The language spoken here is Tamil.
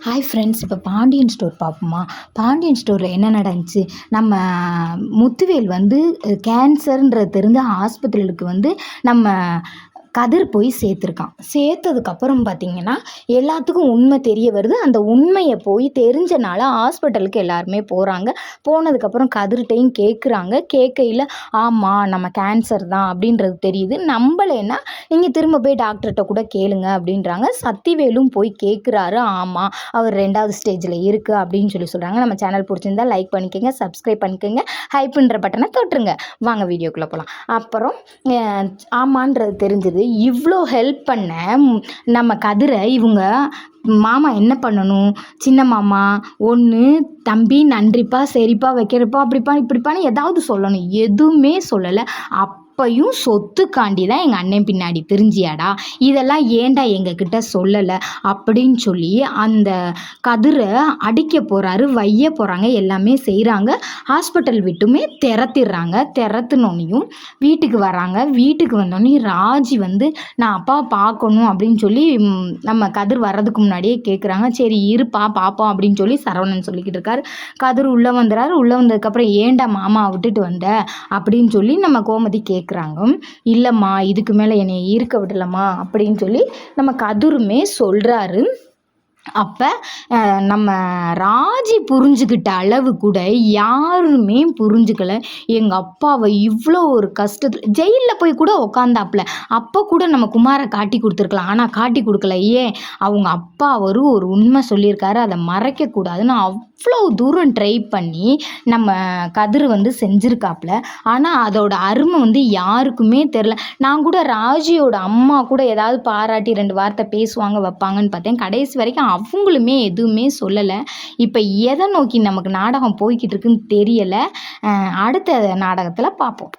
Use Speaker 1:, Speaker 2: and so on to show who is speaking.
Speaker 1: ஹாய் ஃப்ரெண்ட்ஸ், இப்போ பாண்டியன் ஸ்டோர் பார்ப்போமா? பாண்டியன் ஸ்டோரில் என்ன நடந்துச்சு? நம்ம முத்துவேல் வந்து கேன்சர்ன்றது தெரிஞ்ச ஆஸ்பத்திரிகளுக்கு வந்து நம்ம கதிர் போய் சேர்த்துருக்கான். சேர்த்ததுக்கப்புறம் பார்த்திங்கன்னா எல்லாத்துக்கும் உண்மை தெரிய வருது. அந்த உண்மையை போய் தெரிஞ்சனால ஹாஸ்பிட்டலுக்கு எல்லாருமே போகிறாங்க. போனதுக்கப்புறம் கதிர்கிட்டையும் கேட்குறாங்க. கேட்கையில் ஆமாம் நம்ம கேன்சர் தான் அப்படின்றது தெரியுது. நம்பலைன்னா நீங்கள் திரும்ப போய் டாக்டர்கிட்ட கூட கேளுங்க அப்படின்றாங்க. சக்திவேலும் போய் கேட்குறாரு. ஆமாம் அவர் 2வது ஸ்டேஜில் இருக்குது அப்படின்னு சொல்கிறாங்க. நம்ம சேனல் பிடிச்சிருந்தா லைக் பண்ணிக்கோங்க, சப்ஸ்கிரைப் பண்ணிக்கோங்க, ஹைப்புன்ற பட்டனை தொட்டுருங்க. வாங்க வீடியோக்குள்ளே போகலாம். அப்புறம் ஆமான்றது தெரிஞ்சது. இவ்வளோ ஹெல்ப் பண்ண நம்ம கதிரை இவங்க மாமா என்ன பண்ணணும்? சின்ன மாமா ஒன்று தம்பி நன்றிப்பா, சரிப்பா, வைக்கிறப்பா, அப்படிப்பா இப்படிப்பான்னு ஏதாவது சொல்லணும். எதுவுமே சொல்லலை. அப்பையும் சொத்துக்காண்டி தான் எங்கள் அண்ணன் பின்னாடி தெரிஞ்சியாடா, இதெல்லாம் ஏன்டா எங்ககிட்ட சொல்லலை அப்படின்னு சொல்லி அந்த கதிரை அடிக்க போகிறாரு, வைய போகிறாங்க, எல்லாமே செய்கிறாங்க. ஹாஸ்பிட்டல் விட்டுமே திறத்திடுறாங்க. திறத்துனோன்னையும் வீட்டுக்கு வராங்க. வீட்டுக்கு வந்தோடனே ராஜி வந்து நான் அப்பாவை பார்க்கணும் அப்படின்னு சொல்லி நம்ம கதிர் வர்றதுக்கு முன்னாடியே கேட்குறாங்க. சரி இருப்பா பார்ப்போம் அப்படின்னு சொல்லி சரவணன் சொல்லிக்கிட்டு இருக்காரு. கதிர் உள்ளே வந்துடுறாரு. உள்ளே வந்ததுக்கப்புறம் ஏன்டா மாமா விட்டுட்டு வந்த அப்படின்னு சொல்லி நம்ம கோமதி கேட்குறாங்க. இல்லைம்மா இதுக்கு மேலே என்னை இருக்க விடலம்மா அப்படின்னு சொல்லி நம்ம கதிருமே சொல்கிறாரு. அப்போ நம்ம ராஜி புரிஞ்சுக்கிட்ட அளவு கூட யாருமே புரிஞ்சுக்கல. எங்கள் அப்பாவை இவ்வளோ ஒரு கஷ்டத்தில் ஜெயிலில் போய் கூட உக்காந்தாப்புல. அப்போ கூட நம்ம குமாரை காட்டி கொடுத்துருக்கலாம். ஆனால் காட்டி கொடுக்கல. ஏன்? அவங்க அப்பா ஒரு உண்மை சொல்லியிருக்காரு, அதை மறைக்கக்கூடாதுன்னு அவ்வளோ தூரம் ட்ரை பண்ணி நம்ம கதிர் வந்து செஞ்சுருக்காப்புல. ஆனால் அதோட அருமை வந்து யாருக்குமே தெரில. நான் கூட ராஜியோட அம்மா கூட ஏதாவது பாராட்டி 2 வார்த்தை பேசுவாங்க வைப்பாங்கன்னு பார்த்தேன். கடைசி வரைக்கும் அவங்களுமே எதுவுமே சொல்லலை. இப்போ எதை நோக்கி நமக்கு நாடகம் போய்கிட்டு இருக்குன்னு தெரியலை. அடுத்த நாடகத்தில் பார்ப்போம்.